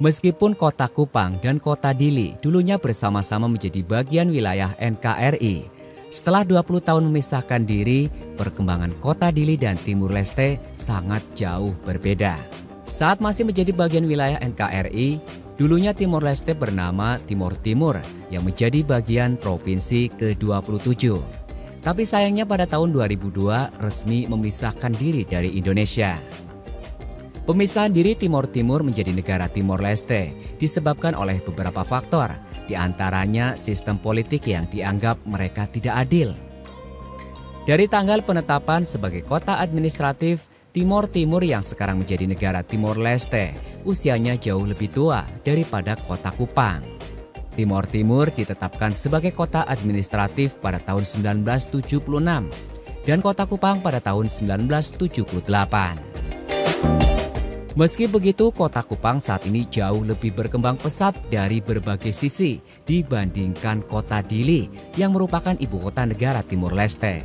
Meskipun kota Kupang dan kota Dili dulunya bersama-sama menjadi bagian wilayah NKRI, setelah 20 tahun memisahkan diri, perkembangan kota Dili dan Timur Leste sangat jauh berbeda. Saat masih menjadi bagian wilayah NKRI, dulunya Timor Leste bernama Timor Timur yang menjadi bagian provinsi ke-27. Tapi sayangnya pada tahun 2002 resmi memisahkan diri dari Indonesia. Pemisahan diri Timor Timur menjadi negara Timor Leste disebabkan oleh beberapa faktor, di antaranya sistem politik yang dianggap mereka tidak adil. Dari tanggal penetapan sebagai kota administratif, Timor Timur yang sekarang menjadi negara Timor Leste usianya jauh lebih tua daripada kota Kupang. Timor Timur ditetapkan sebagai kota administratif pada tahun 1976 dan kota Kupang pada tahun 1978. Meski begitu, kota Kupang saat ini jauh lebih berkembang pesat dari berbagai sisi dibandingkan kota Dili yang merupakan ibu kota negara Timor Leste.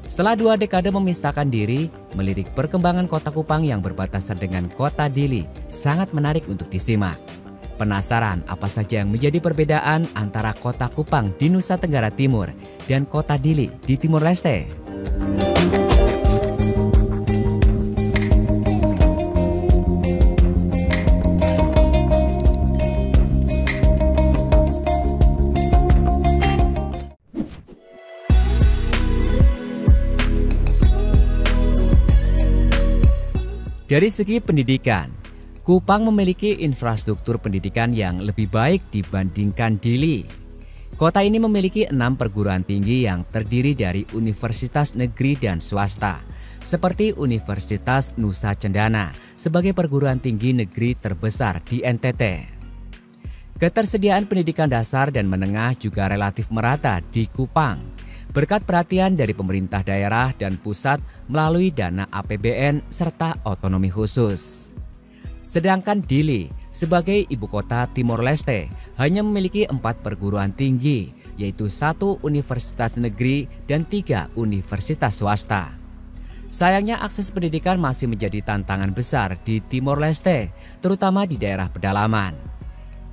Setelah 2 dekade memisahkan diri, melirik perkembangan kota Kupang yang berbatasan dengan kota Dili sangat menarik untuk disimak. Penasaran apa saja yang menjadi perbedaan antara kota Kupang di Nusa Tenggara Timur dan kota Dili di Timor Leste? Dari segi pendidikan, Kupang memiliki infrastruktur pendidikan yang lebih baik dibandingkan Dili. Kota ini memiliki 6 perguruan tinggi yang terdiri dari universitas negeri dan swasta, seperti Universitas Nusa Cendana sebagai perguruan tinggi negeri terbesar di NTT. Ketersediaan pendidikan dasar dan menengah juga relatif merata di Kupang, berkat perhatian dari pemerintah daerah dan pusat melalui dana APBN serta otonomi khusus. Sedangkan Dili sebagai ibu kota Timor Leste hanya memiliki 4 perguruan tinggi, yaitu 1 universitas negeri dan 3 universitas swasta. Sayangnya akses pendidikan masih menjadi tantangan besar di Timor Leste, terutama di daerah pedalaman.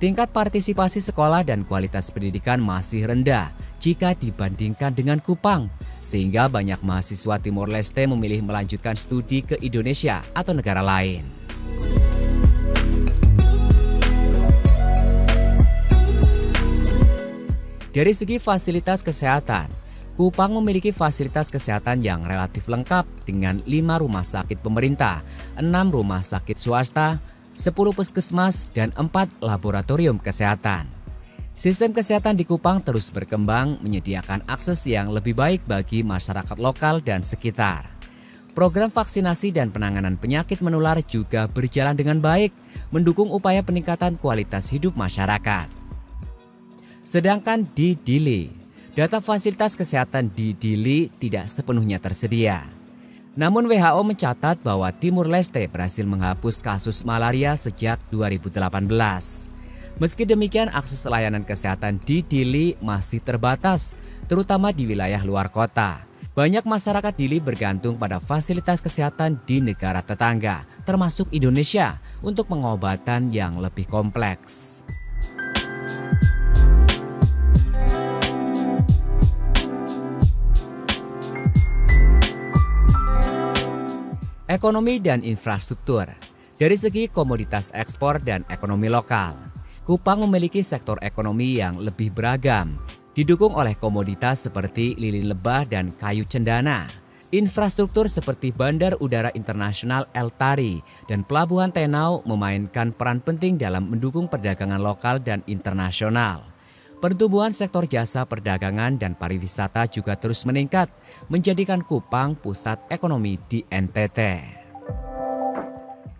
Tingkat partisipasi sekolah dan kualitas pendidikan masih rendah jika dibandingkan dengan Kupang, sehingga banyak mahasiswa Timor Leste memilih melanjutkan studi ke Indonesia atau negara lain. Dari segi fasilitas kesehatan, Kupang memiliki fasilitas kesehatan yang relatif lengkap dengan 5 rumah sakit pemerintah, 6 rumah sakit swasta, 10 puskesmas, dan 4 laboratorium kesehatan. Sistem kesehatan di Kupang terus berkembang menyediakan akses yang lebih baik bagi masyarakat lokal dan sekitar. Program vaksinasi dan penanganan penyakit menular juga berjalan dengan baik, mendukung upaya peningkatan kualitas hidup masyarakat. Sedangkan di Dili, data fasilitas kesehatan di Dili tidak sepenuhnya tersedia. Namun WHO mencatat bahwa Timur Leste berhasil menghapus kasus malaria sejak 2018. Meski demikian, akses layanan kesehatan di Dili masih terbatas, terutama di wilayah luar kota. Banyak masyarakat Dili bergantung pada fasilitas kesehatan di negara tetangga, termasuk Indonesia, untuk pengobatan yang lebih kompleks. Ekonomi dan infrastruktur. Dari segi komoditas ekspor dan ekonomi lokal, Kupang memiliki sektor ekonomi yang lebih beragam, didukung oleh komoditas seperti lilin lebah dan kayu cendana. Infrastruktur seperti Bandar Udara Internasional El Tari dan Pelabuhan Tenau memainkan peran penting dalam mendukung perdagangan lokal dan internasional. Pertumbuhan sektor jasa perdagangan dan pariwisata juga terus meningkat, menjadikan Kupang pusat ekonomi di NTT.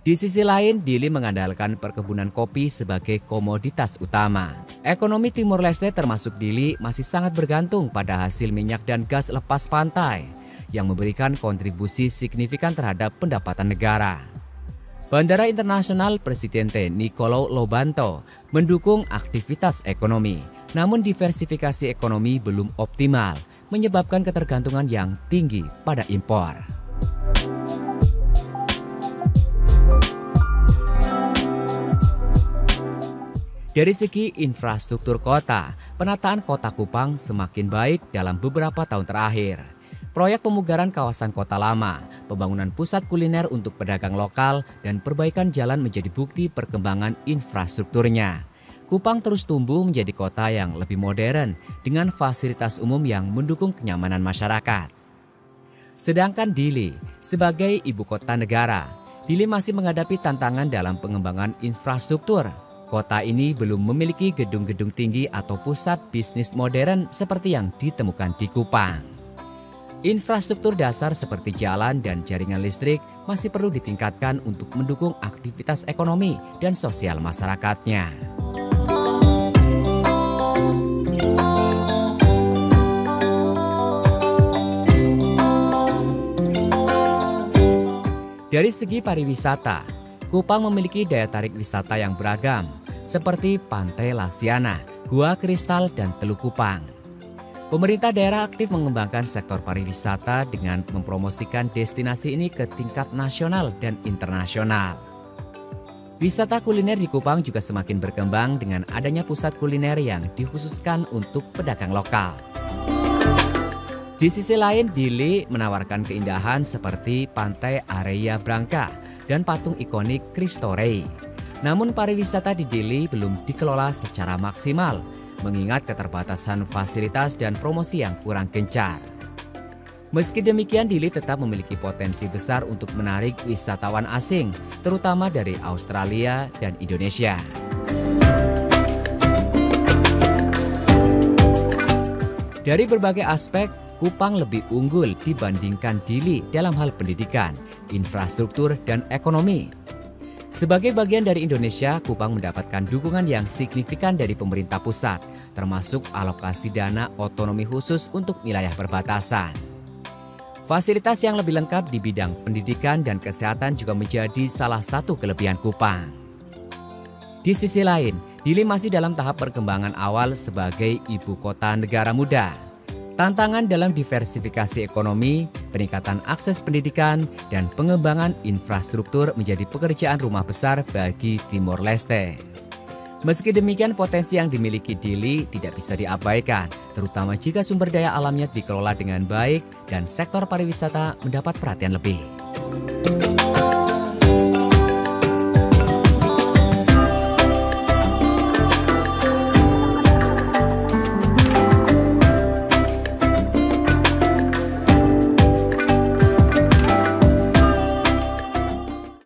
Di sisi lain, Dili mengandalkan perkebunan kopi sebagai komoditas utama. Ekonomi Timor Leste termasuk Dili masih sangat bergantung pada hasil minyak dan gas lepas pantai yang memberikan kontribusi signifikan terhadap pendapatan negara. Bandara Internasional Presidente Nicolau Lobanto mendukung aktivitas ekonomi, namun diversifikasi ekonomi belum optimal, menyebabkan ketergantungan yang tinggi pada impor. Dari segi infrastruktur kota, penataan kota Kupang semakin baik dalam beberapa tahun terakhir. Proyek pemugaran kawasan kota lama, pembangunan pusat kuliner untuk pedagang lokal, dan perbaikan jalan menjadi bukti perkembangan infrastrukturnya. Kupang terus tumbuh menjadi kota yang lebih modern dengan fasilitas umum yang mendukung kenyamanan masyarakat. Sedangkan Dili, sebagai ibu kota negara, Dili masih menghadapi tantangan dalam pengembangan infrastruktur. Kota ini belum memiliki gedung-gedung tinggi atau pusat bisnis modern seperti yang ditemukan di Kupang. Infrastruktur dasar seperti jalan dan jaringan listrik masih perlu ditingkatkan untuk mendukung aktivitas ekonomi dan sosial masyarakatnya. Dari segi pariwisata, Kupang memiliki daya tarik wisata yang beragam, seperti Pantai Lasiana, Gua Kristal, dan Teluk Kupang. Pemerintah daerah aktif mengembangkan sektor pariwisata dengan mempromosikan destinasi ini ke tingkat nasional dan internasional. Wisata kuliner di Kupang juga semakin berkembang dengan adanya pusat kuliner yang dikhususkan untuk pedagang lokal. Di sisi lain, Dili menawarkan keindahan seperti Pantai Area Branca dan patung ikonik Cristo Rei. Namun pariwisata di Dili belum dikelola secara maksimal, mengingat keterbatasan fasilitas dan promosi yang kurang gencar. Meski demikian, Dili tetap memiliki potensi besar untuk menarik wisatawan asing, terutama dari Australia dan Indonesia. Dari berbagai aspek, Kupang lebih unggul dibandingkan Dili dalam hal pendidikan, infrastruktur, dan ekonomi. Sebagai bagian dari Indonesia, Kupang mendapatkan dukungan yang signifikan dari pemerintah pusat, termasuk alokasi dana otonomi khusus untuk wilayah perbatasan. Fasilitas yang lebih lengkap di bidang pendidikan dan kesehatan juga menjadi salah satu kelebihan Kupang. Di sisi lain, Dili masih dalam tahap perkembangan awal sebagai ibu kota negara muda. Tantangan dalam diversifikasi ekonomi, peningkatan akses pendidikan, dan pengembangan infrastruktur menjadi pekerjaan rumah besar bagi Timor Leste. Meski demikian, potensi yang dimiliki Dili tidak bisa diabaikan, terutama jika sumber daya alamnya dikelola dengan baik dan sektor pariwisata mendapat perhatian lebih.